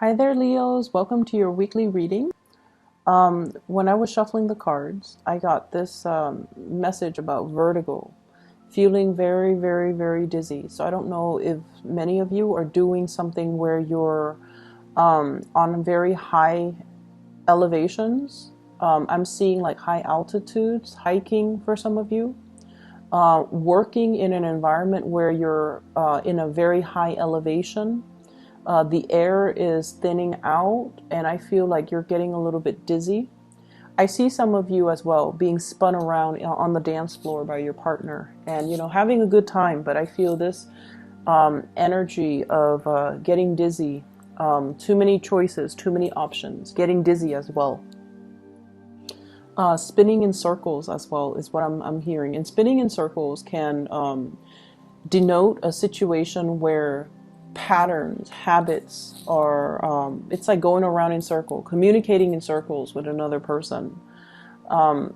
Hi there, Leos. Welcome to your weekly reading. When I was shuffling the cards, I got this message about vertigo, feeling very, very, very dizzy. So I don't know if many of you are doing something where you're on very high elevations. I'm seeing like high altitudes, hiking for some of you. Working in an environment where you're in a very high elevation. The air is thinning out, and I feel like you're getting a little bit dizzy. I see some of you as well being spun around on the dance floor by your partner and, having a good time. But I feel this energy of getting dizzy, too many choices, too many options, getting dizzy as well. Spinning in circles as well is what I'm hearing. And spinning in circles can denote a situation where patterns, habits are, it's like going around in circle, communicating in circles with another person.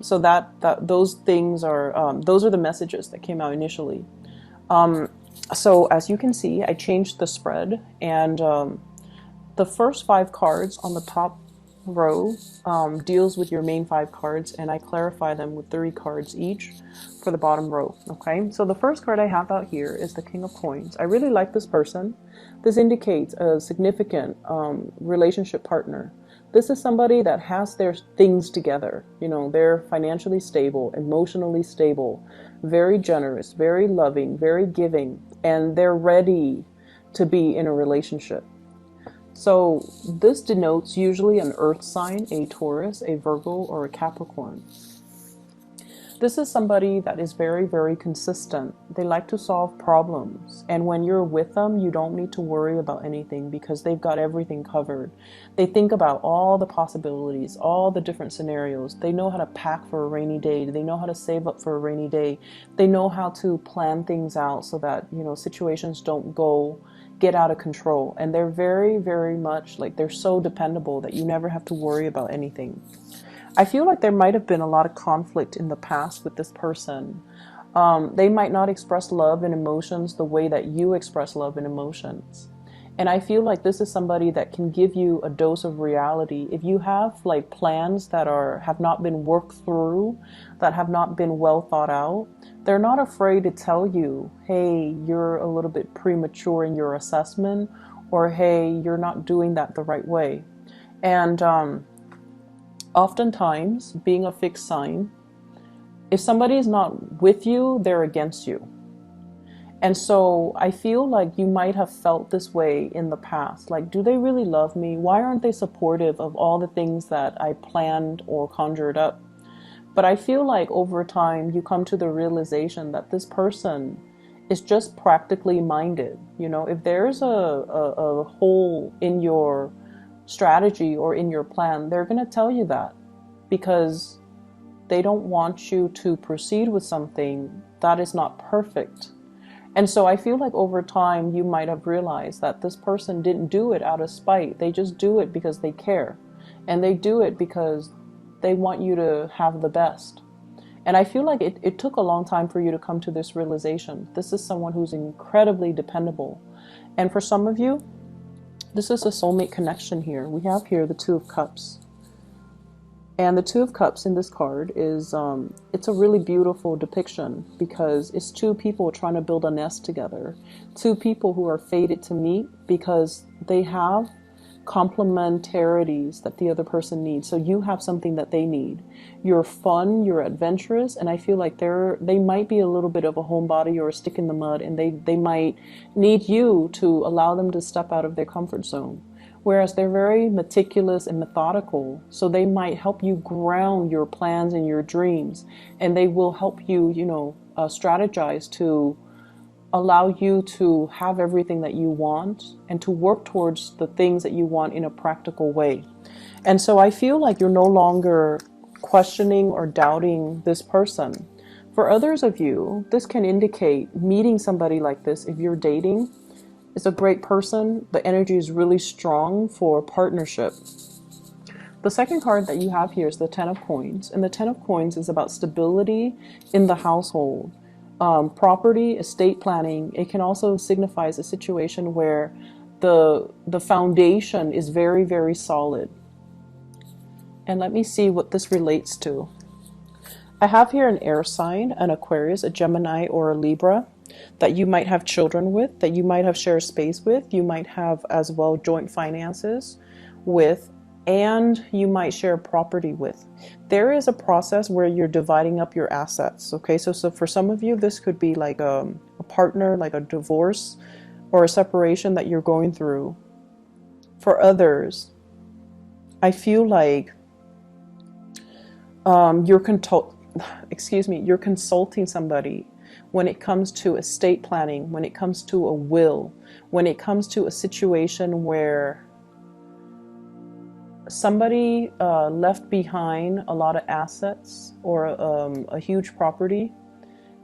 So that those things are, those are the messages that came out initially. So as you can see, I changed the spread, and the first 5 cards on the top row deals with your main 5 cards, and I clarify them with 3 cards each for the bottom row. Okay, so the first card I have out here is the King of Coins. I really like this person. This indicates a significant relationship partner. This is somebody that has their things together. They're financially stable, emotionally stable, very generous, very loving, very giving, and they're ready to be in a relationship. So this denotes usually an earth sign, a Taurus, a Virgo, or a Capricorn. This is somebody that is very, very consistent. They like to solve problems. And when you're with them, you don't need to worry about anything because they've got everything covered. They think about all the possibilities, all the different scenarios. They know how to pack for a rainy day. They know how to save up for a rainy day. They know how to plan things out so that, situations don't get out of control. And they're very, very much like, they're so dependable that you never have to worry about anything. I feel like there might have been a lot of conflict in the past with this person. They might not express love and emotions the way that you express love and emotions. And I feel like this is somebody that can give you a dose of reality. If you have like plans that have not been worked through, that have not been well thought out, they're not afraid to tell you, hey, you're a little bit premature in your assessment, or hey, you're not doing that the right way. And oftentimes, being a fixed sign, if somebody is not with you, they're against you. And so I feel like you might have felt this way in the past. Like, do they really love me? Why aren't they supportive of all the things that I planned or conjured up? But I feel like over time, you come to the realization that this person is just practically minded. If there's a hole in your strategy or in your plan, they're going to tell you that because they don't want you to proceed with something that is not perfect. And so I feel like over time you might have realized that this person didn't do it out of spite. They just do it because they care, and they do it because they want you to have the best. And I feel like it took a long time for you to come to this realization. This is someone who's incredibly dependable. And for some of you, this is a soulmate connection here. We have here the Two of Cups. And the Two of Cups in this card is, it's a really beautiful depiction because it's 2 people trying to build a nest together. 2 people who are fated to meet because they have complementarities that the other person needs. So you have something that they need. You're fun, you're adventurous, and I feel like they might be a little bit of a homebody or a stick in the mud, and they might need you to allow them to step out of their comfort zone. Whereas they're very meticulous and methodical, so they might help you ground your plans and your dreams, and they will help you, strategize to allow you to have everything that you want and to work towards the things that you want in a practical way. And so I feel like you're no longer questioning or doubting this person. For others of you, this can indicate meeting somebody like this. If you're dating, it's a great person. The energy is really strong for partnership. The second card that you have here is the Ten of Coins, and the Ten of Coins is about stability in the household. Property, estate planning. It can also signify a situation where the foundation is very, very solid. And let me see what this relates to. I have here an air sign, an Aquarius, a Gemini, or a Libra that you might have children with, that you might have shared space with, you might have as well joint finances with, and you might share property with. There is a process where you're dividing up your assets. Okay, so for some of you, this could be like a partner, like a divorce or a separation that you're going through. For others, I feel like you're consulting somebody when it comes to estate planning, when it comes to a will, when it comes to a situation where somebody left behind a lot of assets or a huge property,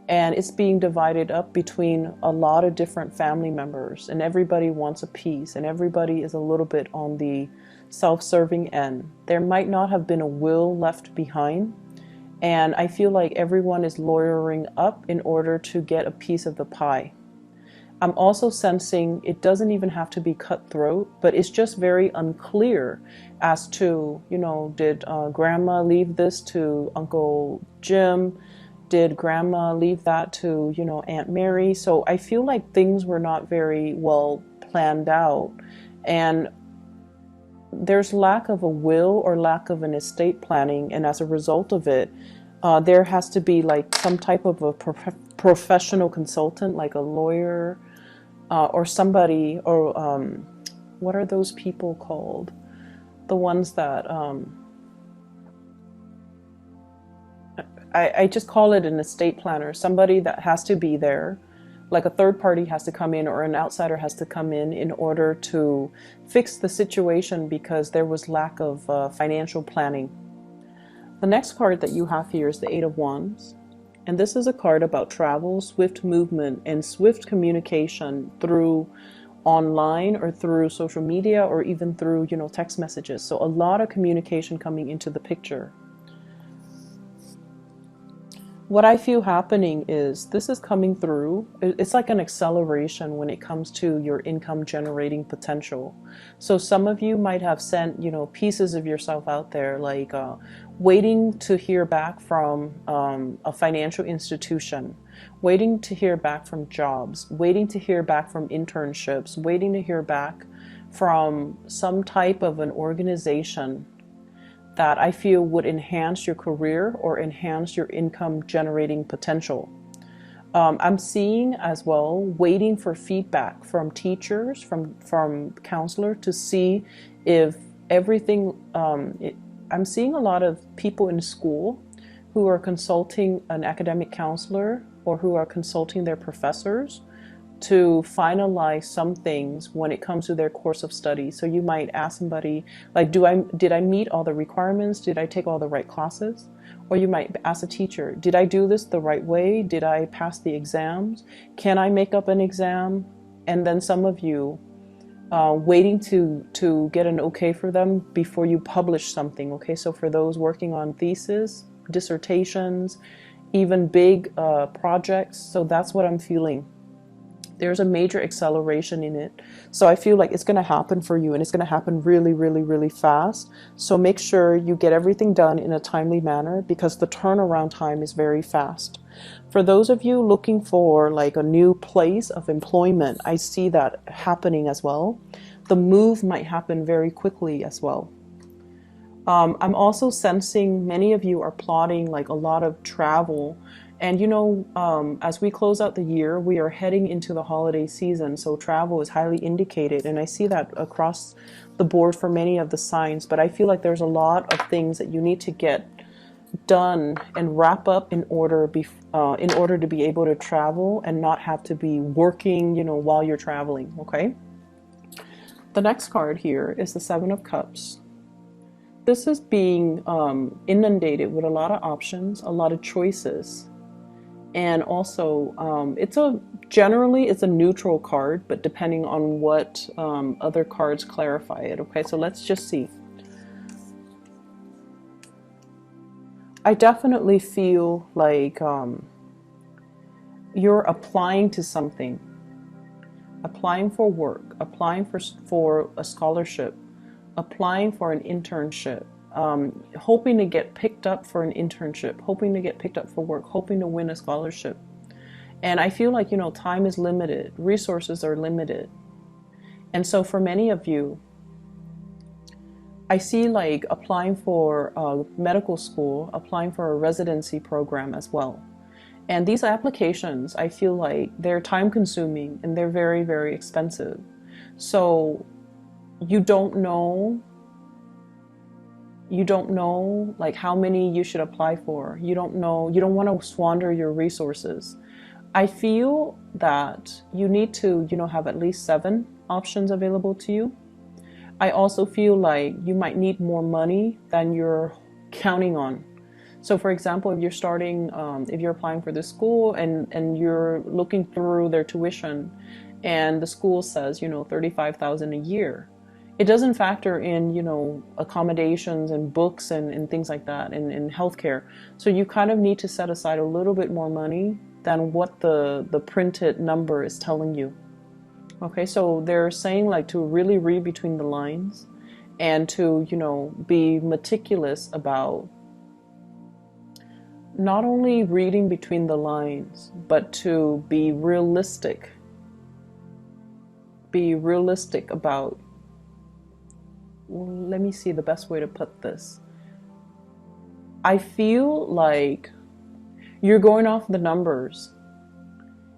and it's being divided up between a lot of different family members, and everybody wants a piece, and everybody is a little bit on the self-serving end. There might not have been a will left behind, and I feel like everyone is lawyering up in order to get a piece of the pie. I'm also sensing it doesn't even have to be cutthroat, but it's just very unclear as to, you know, did grandma leave this to Uncle Jim? Did grandma leave that to, you know, Aunt Mary? So I feel like things were not very well planned out, and there's lack of a will or lack of an estate planning, and as a result of it, there has to be like some type of a professional consultant, like a lawyer, or somebody, or what are those people called? The ones that I just call it an estate planner, somebody that has to be there, like a third party has to come in, or an outsider has to come in order to fix the situation because there was lack of financial planning. The next card that you have here is the Eight of Wands. And this is a card about travel, swift movement, and swift communication through online or through social media or even through, you know, text messages. So a lot of communication coming into the picture. What I feel happening is this is coming through. It's like an acceleration when it comes to your income generating potential. So some of you might have sent, you know, pieces of yourself out there, like waiting to hear back from a financial institution, waiting to hear back from jobs, waiting to hear back from internships, waiting to hear back from some type of an organization that I feel would enhance your career or enhance your income generating potential. I'm seeing as well waiting for feedback from teachers, from counselor, to see if everything, I'm seeing a lot of people in school who are consulting an academic counselor or who are consulting their professors to finalize some things when it comes to their course of study. So you might ask somebody, like, did I meet all the requirements? Did I take all the right classes? Or you might ask a teacher, did I do this the right way? Did I pass the exams? Can I make up an exam? And then some of you waiting to get an okay for them before you publish something. Okay, so for those working on thesis, dissertations, even big projects, so that's what I'm feeling. There's a major acceleration in it. So I feel like it's going to happen for you, and it's going to happen really, really, really fast. So make sure you get everything done in a timely manner because the turnaround time is very fast. For those of you looking for like a new place of employment, I see that happening as well. The move might happen very quickly as well. I'm also sensing many of you are plotting like a lot of travel. And you know, as we close out the year, we are heading into the holiday season, so travel is highly indicated, and I see that across the board for many of the signs. But I feel like there's a lot of things that you need to get done and wrap up in order to be able to travel and not have to be working, you know, while you're traveling. Okay. The next card here is the Seven of Cups. This is being inundated with a lot of options, a lot of choices. And also, generally it's a neutral card, but depending on what other cards clarify it. Okay, so let's just see. I definitely feel like you're applying to something. applying for work, applying for a scholarship, applying for an internship, hoping to get picked up for an internship, hoping to get picked up for work, hoping to win a scholarship. And I feel like, time is limited, resources are limited. And so for many of you, I see like applying for medical school, applying for a residency program as well. And these applications, I feel like they're time consuming and they're very, very expensive. So you don't know like how many you should apply for. You don't want to squander your resources. I feel that you need to, have at least 7 options available to you. I also feel like you might need more money than you're counting on. So for example, if you're starting, if you're applying for this school and you're looking through their tuition and the school says, $35,000 a year, it doesn't factor in, accommodations and books and things like that and healthcare. So you kind of need to set aside a little bit more money than what the printed number is telling you. Okay, so they're saying like to really read between the lines and to, be meticulous about not only reading between the lines, but to be realistic. Be realistic about, let me see the best way to put this. I feel like you're going off the numbers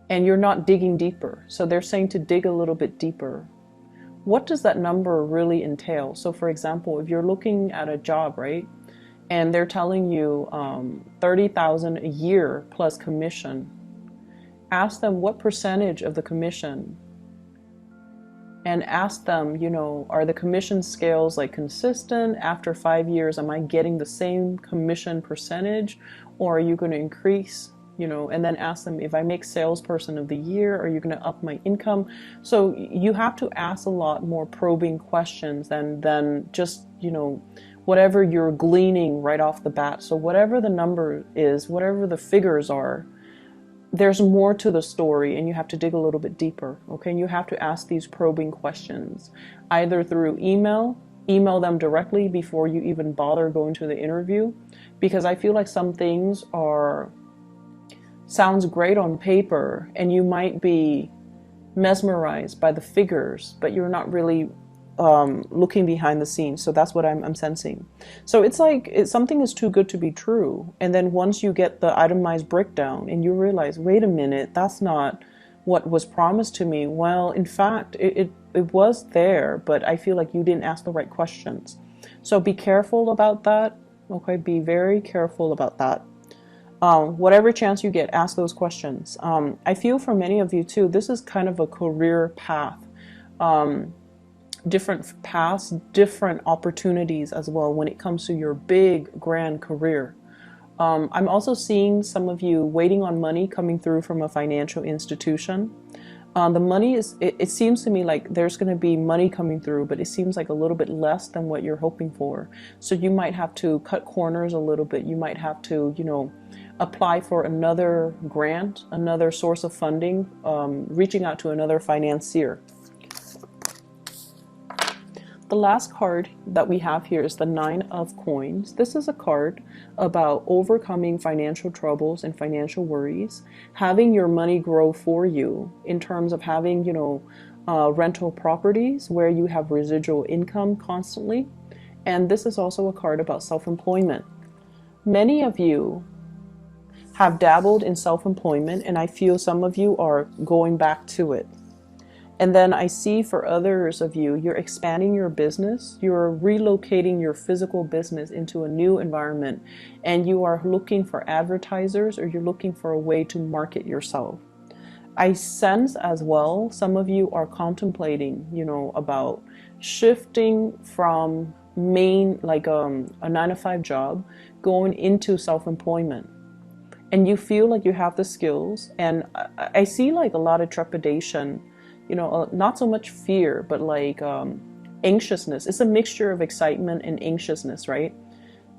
and you're not digging deeper. So they're saying to dig a little bit deeper. What does that number really entail? So for example, if you're looking at a job, right? And they're telling you $30,000 a year plus commission. Ask them what percentage of the commission, and ask them, are the commission scales like consistent? After 5 years, am I getting the same commission percentage, or are you going to increase? And then ask them, if I make salesperson of the year, are you going to up my income? So you have to ask a lot more probing questions than just, whatever you're gleaning right off the bat. So whatever the number is, whatever the figures are, there's more to the story and you have to dig a little bit deeper. Okay, and you have to ask these probing questions, either through email them directly before you even bother going to the interview, because I feel like some things sounds great on paper and you might be mesmerized by the figures, but you're not really looking behind the scenes. So that's what I'm sensing. So it's like something is too good to be true. And then once you get the itemized breakdown and you realize, wait a minute, that's not what was promised to me. Well, in fact, it was there, but I feel like you didn't ask the right questions. So be careful about that. Okay, be very careful about that. Whatever chance you get, ask those questions. I feel for many of you too, this is kind of a career path. Different paths, different opportunities as well when it comes to your big, grand career. I'm also seeing some of you waiting on money coming through from a financial institution. The money it seems to me like there's going to be money coming through, but it seems like a little bit less than what you're hoping for. So you might have to cut corners a little bit. You might have to, apply for another grant, another source of funding, reaching out to another financier. The last card that we have here is the 9 of Coins. This is a card about overcoming financial troubles and financial worries, having your money grow for you in terms of having, rental properties where you have residual income constantly. And this is also a card about self-employment. Many of you have dabbled in self-employment, and I feel some of you are going back to it. And then I see for others of you, you're expanding your business, you're relocating your physical business into a new environment, and you are looking for advertisers, or you're looking for a way to market yourself. I sense as well, some of you are contemplating, about shifting from a 9-to-5 job, going into self-employment. And you feel like you have the skills, and I see like a lot of trepidation, not so much fear, but like anxiousness. It's a mixture of excitement and anxiousness, right?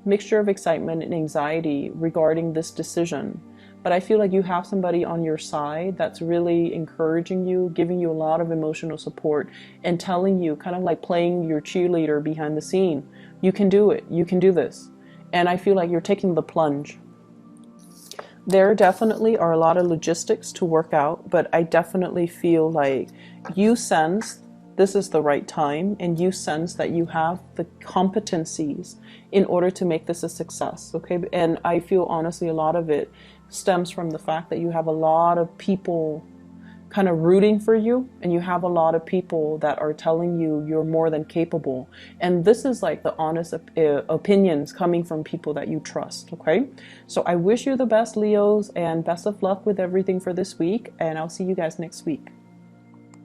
Mixture of excitement and anxiety regarding this decision. but I feel like you have somebody on your side that's really encouraging you, giving you a lot of emotional support, and telling you, kind of like playing your cheerleader behind the scene, you can do it, you can do this. And I feel like you're taking the plunge. There definitely are a lot of logistics to work out, but I definitely feel like you sense this is the right time, and you sense that you have the competencies in order to make this a success, okay? And I feel honestly a lot of it stems from the fact that you have a lot of people kind of rooting for you, and you have a lot of people that are telling you you're more than capable. And this is like the honest opinions coming from people that you trust, okay? So I wish you the best, Leos, and best of luck with everything for this week, and I'll see you guys next week.